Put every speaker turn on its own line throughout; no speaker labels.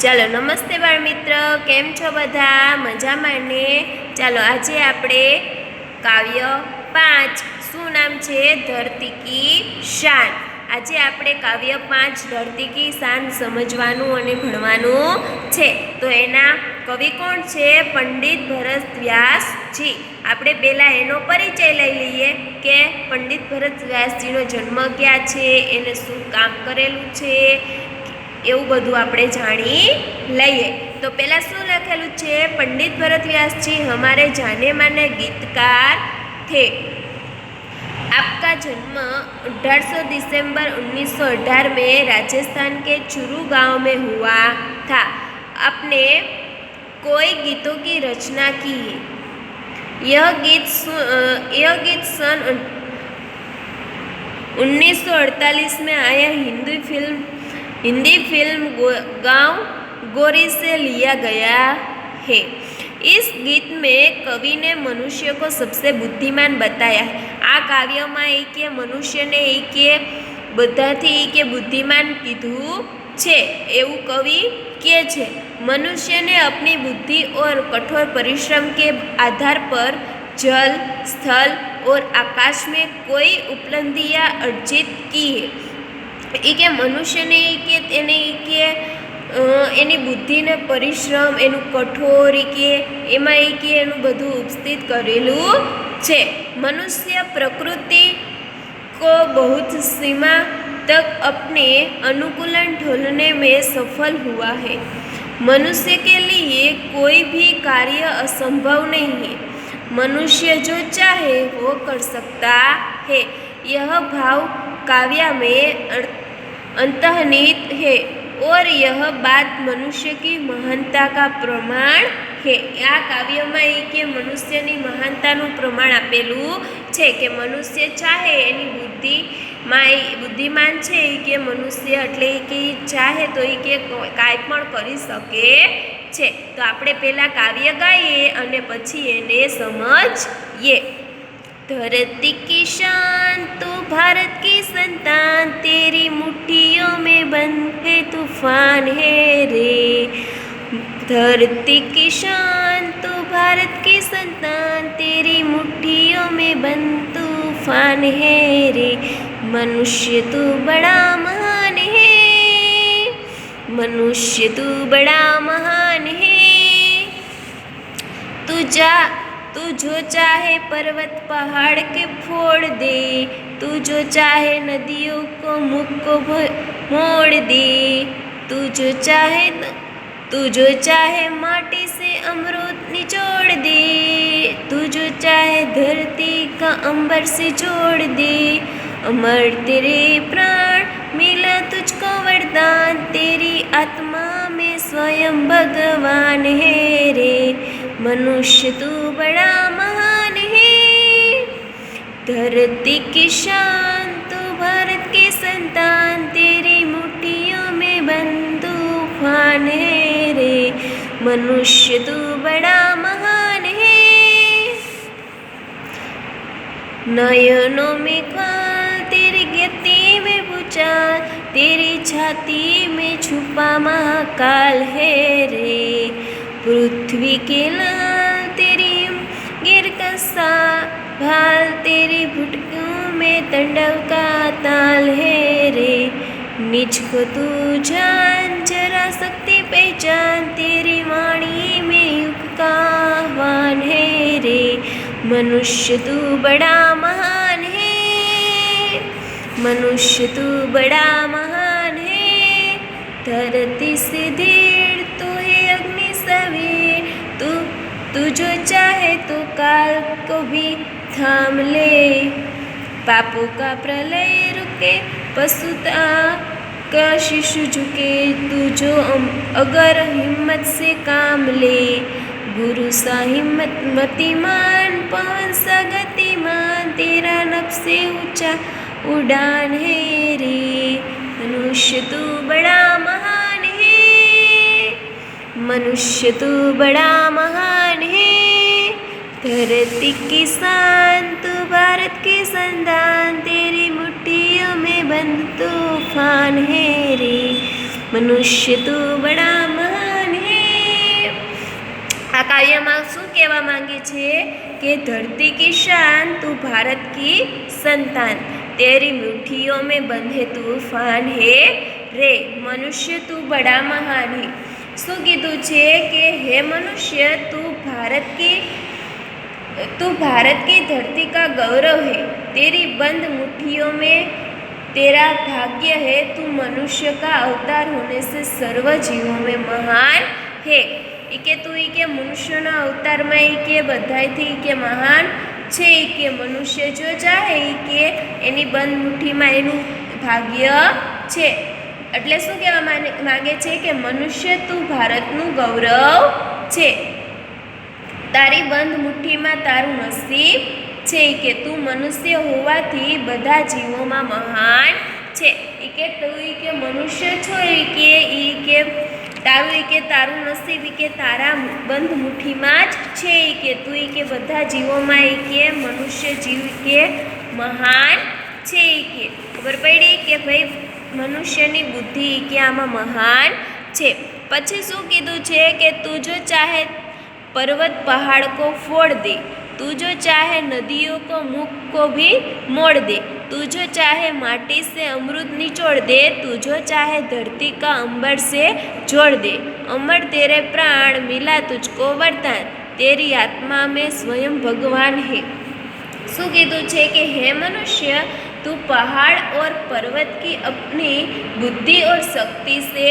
ચાલો નમસ્તે બાળ મિત્ર, કેમ છો બધા? મજામાં ને? ચાલો આજે આપણે કાવ્ય 5 શું નામ છે? ધરતી કી શાન. આજે આપણે કાવ્ય 5 ધરતી કી શાન સમજવાનું અને ભણવાનું છે. તો એના કવિ કોણ છે? પંડિત ભરત વ્યાસજી. આપણે પહેલાં એનો પરિચય લઈ લઈએ કે પંડિત ભરત વ્યાસજીનો જન્મ ક્યાં છે, એને શું કામ કરેલું છે, એવું બધું આપણે જાણી લઈએ. તો પહેલાં શું લખેલું છે? पंडित भरत व्यास जी हमारे जाने माने गीतकार थे. आपका जन्म 1800 दिसंबर 1918 में राजस्थान के चूरू गांव में हुआ था. आपने कोई गीतों की रचना की. यह गीत सन 1948 में आया हिंदी फिल्म गांव गोरी से लिया गया है. इस गीत में कवि ने मनुष्य को सबसे बुद्धिमान बताया है. आ काव्य में एक मनुष्य ने एक बधाथी एक बुद्धिमान कीधु छे एवं कवि के छे. मनुष्य ने अपनी बुद्धि और कठोर परिश्रम के आधार पर जल, स्थल और आकाश में कोई उपलब्धियां अर्जित की है. કે મનુષ્યને કે તેને કે એની બુદ્ધિને પરિશ્રમ, એનું કઠોર કે એમાં કે એનું બધું ઉપસ્થિત કરેલું છે. મનુષ્ય प्रकृति को बहुत सीमा तक अपने अनुकूलन ढालने में सफल हुआ है. मनुष्य के लिए कोई भी कार्य असंभव नहीं है. मनुष्य जो चाहे वो कर सकता है. यह भाव काव्य में अंतर्निहित है और यह बात मनुष्य की महानता का प्रमाण है. आ काव्य में के मनुष्य की महानता प्रमाण आपेलू है कि मनुष्य चाहे एनी बुद्धिमान है कि मनुष्य एटले कि चाहे तो के कांई पण करी सके छे. तो आपणे पहेला काव्य गाईए अने पछी एने समझीए. धरती की शान तू भारत की संतान, तेरी मुट्ठियों में बंद है तूफान है रे. धरती की शान तू भारत की संतान, तेरी मुट्ठियों में बंद तूफान है रे. मनुष्य तू बड़ा महान है, मनुष्य तू बड़ा महान है. तू जो चाहे पर्वत पहाड़ के फोड़ दे, तू जो चाहे नदियों को मुख को मोड़ दे. तू जो चाहे माटी से अमृत निचोड़ दे, तू जो चाहे धरती का अंबर से जोड़ दे. अमर तेरे प्राण मिला तुझको वरदान, तेरी आत्मा में स्वयं भगवान है रे. मनुष्य तू बड़ा महान है. धरती की शान तू भारत की संतान, तेरी मुट्ठियों में बंद तूफान है रे. मनुष्य तू बड़ा महान है. नयनों में ख्वाल, तेरी गति में भूचाल, तेरी छाती में छुपा महाकाल है रे. पृथ्वी के लाल तेरी गिर का सा भाल, तेरी भुटकों में तंडव का ताल है रे. निज को तू जान, जरा शक्ति पहचान, तेरी वाणी में युग का आह्वान है रे. मनुष्य तू बड़ा महान है, मनुष्य तू बड़ा महान है. धरती से धीर तू है अग्नि सवीर, तू जो चाहे तो काल को भी थाम ले. पापों का प्रलय रुके, पशुता का शिशु झुके, तू जो अगर हिम्मत से काम ले. गुरु सा हिम्मत मतिमान, पवन सा गतिमान, तेरा नभ से ऊंचा उड़ान है रे. मनुष्य तू बड़ा महान है, मनुष्य तू बड़ा महान है. धरती की शान तू भारत की संतान, तेरी मुट्ठियों में बंद तूफान है रे. मनुष्य तू बड़ा महान કાવ્યમાં શું કહેવા માંગે છે કે ધરતી की शान तू भारत की संतान, तेरी मुट्ठियों में बंधे तूफान है रे, मनुष्य तू बड़ा महान है। શું કીધું છે કે હે મનુષ્ય तू भारत की धरती का गौरव है, तेरी बंद मुट्ठियों में तेरा भाग्य है, तू मनुष्य का अवतार होने से सर्व जीवों में महान है। કે તું કે મનુષ્યના અવતારમાં કે બધાયથી કે મહાન છે કે મનુષ્ય જો ચાહે કે એની બંધ મુઠ્ઠીમાં એનું ભાગ્ય છે। એટલે શું કહેવા માંગે છે કે મનુષ્ય તું ભારતનું ગૌરવ છે, તારી બંધ મુઠ્ઠીમાં તારું નસીબ છે કે તું મનુષ્ય હોવાથી બધા જીવોમાં મહાન છે। કે તું કે મનુષ્ય છો કે તારું નસીબ કે તારા બંધ મુઠ્ઠીમાં જ છે કે તું કે બધા જીવોમાં કે મનુષ્ય જીવ કે મહાન છે। કે ખબર પડી કે ભાઈ મનુષ્યની બુદ્ધિ કે આમાં મહાન છે। પછી શું કીધું છે કે તું જો ચાહે पर्वत पहाड़ को फोड़ दे, तू जो चाहे नदियों को मुख को भी मोड़ दे, तू जो चाहे माटी से अमृत निचोड़ दे, तू जो चाहे धरती का अंबर से जोड़ दे, अमर तेरे प्राण मिला तुझको वरदान, तेरी आत्मा में स्वयं भगवान है। શું કીધું છે કે હે મનુષ્ય तू पहाड़ और पर्वत की अपनी बुद्धि और शक्ति से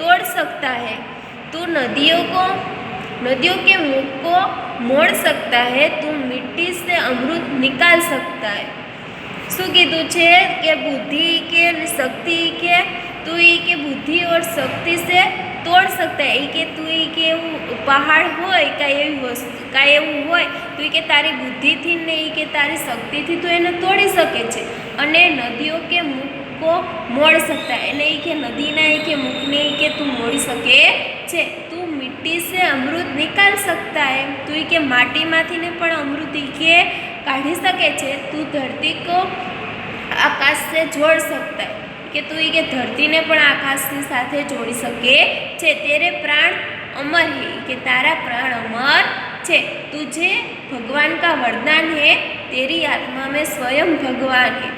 तोड़ सकता है, तू नदियों के मुख को मोड़ सकता है, तू मिट्टी से अमृत निकाल सकता है। શું કીધું છે કે બુદ્ધિ કે શક્તિ કે તું કે બુદ્ધિ और शक्ति से तोड़ सकता है। કે તું કે એવું પહાડ હોય કાંઈ એવી વસ્તુ કાંઈ એવું હોય તું કે તારી બુદ્ધિથી ને કે તારી શક્તિથી તું એને તોડી શકે છે। અને નદીઓ કે મુખ को मोड़ सकता है, એને કે નદીના કે મુખને કે તું મોડી શકે છે। તું मिट्टी से अमृत निकाल सकता है, तू के माटी माथी ने पण अमृत के काढ़ी सके छे। तू धरती को आकाश से जोड़ सकता है कि तू के धरती ने पण आकाश के साथे जोड़ी सके छे। तेरे प्राण अमर है कि तारा प्राण अमर छे, तुझे भगवान का वरदान है, तेरी आत्मा में स्वयं भगवान है।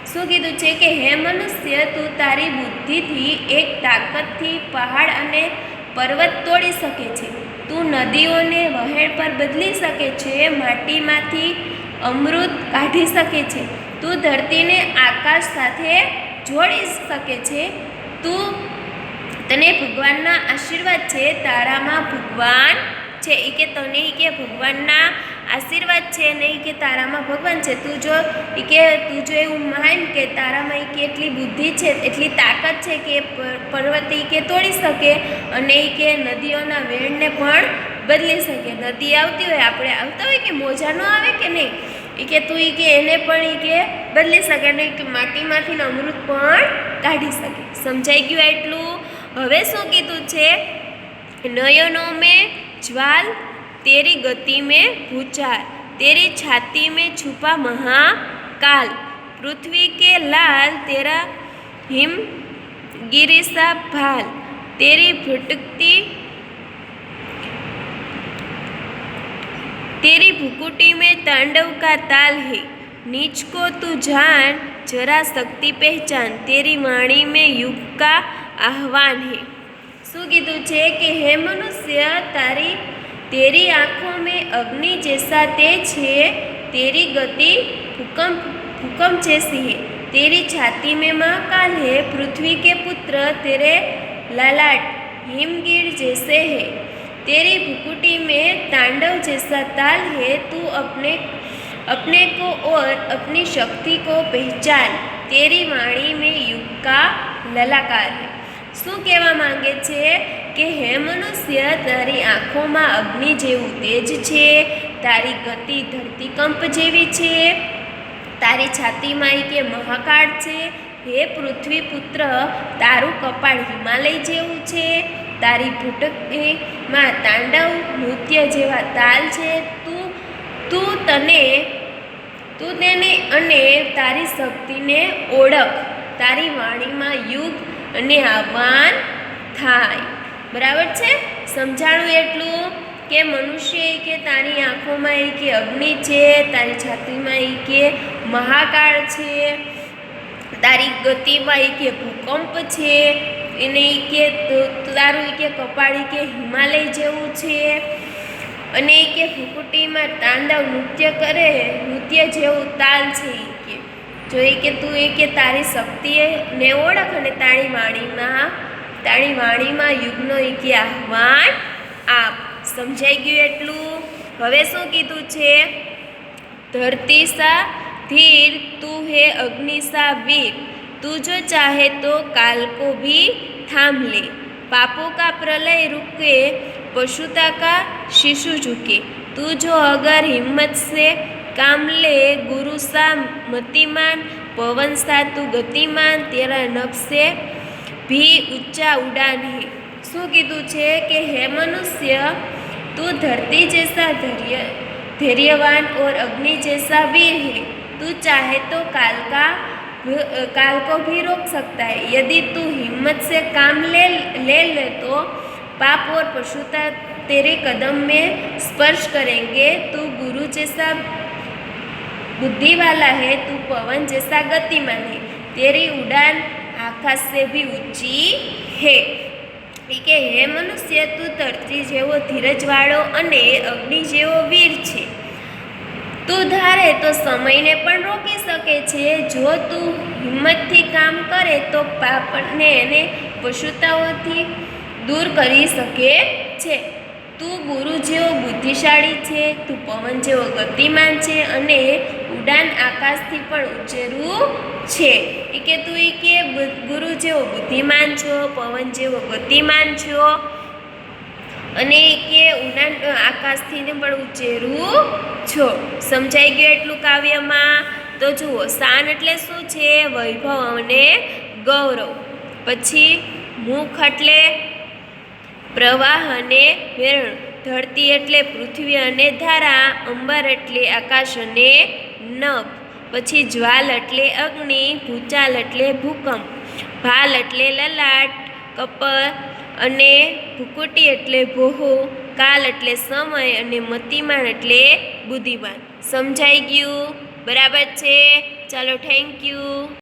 શું કીધું છે કે હે મનુષ્ય તું તારી બુદ્ધિથી એક તાકાતથી પહાડ અને પર્વત તોડી શકે છે, તું નદીઓને વહેણ પર બદલી શકે છે, માટીમાંથી અમૃત કાઢી શકે છે, તું ધરતીને આકાશ સાથે જોડી શકે છે, તને ભગવાનના આશીર્વાદ છે, તારામાં ભગવાન છે। એ કે તને કે ભગવાનના આશીર્વાદ છે નહીં કે તારામાં ભગવાન છે। તું જો એવું માન કે તારામાં કે એટલી બુદ્ધિ છે એટલી તાકાત છે કે પર્વત કે તોડી શકે અને કે નદીઓના વેણને પણ બદલી શકે। નદી આવતી હોય આપણે આવતા હોય કે મોજા ન આવે કે નહીં એ કે તું કે એને પણ કે બદલી શકે અને કે માટીમાંથી અમૃત પણ કાઢી શકે। સમજાઈ ગયું એટલું? હવે શું કીધું છે? નયનોं में ज्वाल, तेरी गति में भूचाल, तेरी छाती में छुपा महाकाल, पृथ्वी के लाल तेरा हिम गिरिसा भाल, तेरी भुकुटी में तांडव का ताल है, नीच को तू जान जरा शक्ति पहचान, तेरी वाणी में युग का आह्वान है। શું કીધું છે કે હે મનુષ્ય तेरी आँखों में अग्नि जैसा तेज है, तेरी गति भूकंप जैसी है, तेरी छाती में महाकाल है, पृथ्वी के पुत्र तेरे ललाट हिमगिर जैसे है, तेरी भुकुटी में तांडव जैसा ताल है, तू अपने को और अपनी शक्ति को पहचान, तेरी वाणी में युग का ललाकार है। શું કહેવા માંગે છે કે હે મનુષ્ય તારી આંખોમાં અગ્નિ જેવું તેજ છે, તારી ગતિ ધરતીકંપ જેવી છે, તારી છાતીમાં કે મહાકાળ છે, હે પૃથ્વી પુત્ર તારું કપાળ હિમાલય જેવું છે, તારી ભૂટકીમાં તાંડવ નૃત્ય જેવા તાલ છે, તું તેને અને તારી શક્તિને ઓળખ, તારી વાણીમાં યુગ અને આહ્વાન થાય। બરાબર છે? સમજાણું એટલું? કે મનુષ્ય એ કે તારી આંખોમાં એ કે અગ્નિ છે, તારી છાતીમાં એ કે મહાકાળ છે, તારી ગતિમાં એ કે ભૂકંપ છે, એને એ કે તારું એ કે કપાળ એ કે હિમાલય જેવું છે, અને એ કે ફૂફુટીમાં તાંડવ નૃત્ય જેવું તાલ છે. એ કે જો એ કે તું એ કે તારી શક્તિને ઓળખ અને તારી વાણીમાં યુગનો એ કે આહ્વાન આપ. સમજાઈ ગયું એટલું? હવે શું કીધું છે? ધરતી સા धीर तू है अग्नि सा वीर, तू जो चाहे तो काल को भी थाम ले, पापों का प्रलय रुके पशुता का शिशु झुके, तू जो अगर हिम्मत से काम ले गुरु सा मतिमान, पवन सा तू गतिमान, तेरा नभ से भी ऊंचा उड़ान है. શું કીધું છે કે હે મનુષ્ય, तू धरती जैसा धैर्यवान और अग्नि जैसा वीर है. तू चाहे तो काल को भी रोक सकता है. यदि तू हिम्मत से काम ले तो पाप और पशुता तेरे कदम में स्पर्श करेंगे. तू गुरु जैसा बुद्धि वाला है, तू पवन जैसा गतिमान है, तेरी उड़ान आकाश से भी ऊंची है. કે હે મનુષ્ય, તું ધરતી જેવો ધીરજવાળો અને અગ્નિ જેવો વીર છે. તું ધારે તો સમયને પણ રોકી શકે છે. જો તું હિંમતથી કામ કરે તો પાપને અને પશુતાઓથી દૂર કરી શકે છે. તું ગુરુ જેવો બુદ્ધિશાળી છે, તું પવન જેવો ગતિમાન છે, અને ઉડાન આકાશથી પણ ઉચેરું છે. એ કે તું એ કે ગુરુ જેવો બુદ્ધિમાન છો, પવન જેવો ગતિમાન છો, અને એ કે ઉડાન આકાશથી પણ ઉચેરું છો. સમજાઈ ગયું એટલું કાવ્યમાં? તો જુઓ, શાન એટલે શું છે? વૈભવ અને ગૌરવ. પછી મુખ એટલે પ્રવાહ અને વેરણ, ધરતી એટલે પૃથ્વી અને ધારા, અંબર એટલે આકાશ અને નભ. પછી જ્વાલ એટલે અગ્નિ, ભૂચાલ એટલે ભૂકંપ, ભાલ એટલે લલાટ, કપર અને ભૂકુટી એટલે ભોહો, કાલ એટલે સમય, અને મતિમાન એટલે બુદ્ધિમાન. સમજાઈ ગયું? બરાબર છે? ચાલો, થેન્ક યુ.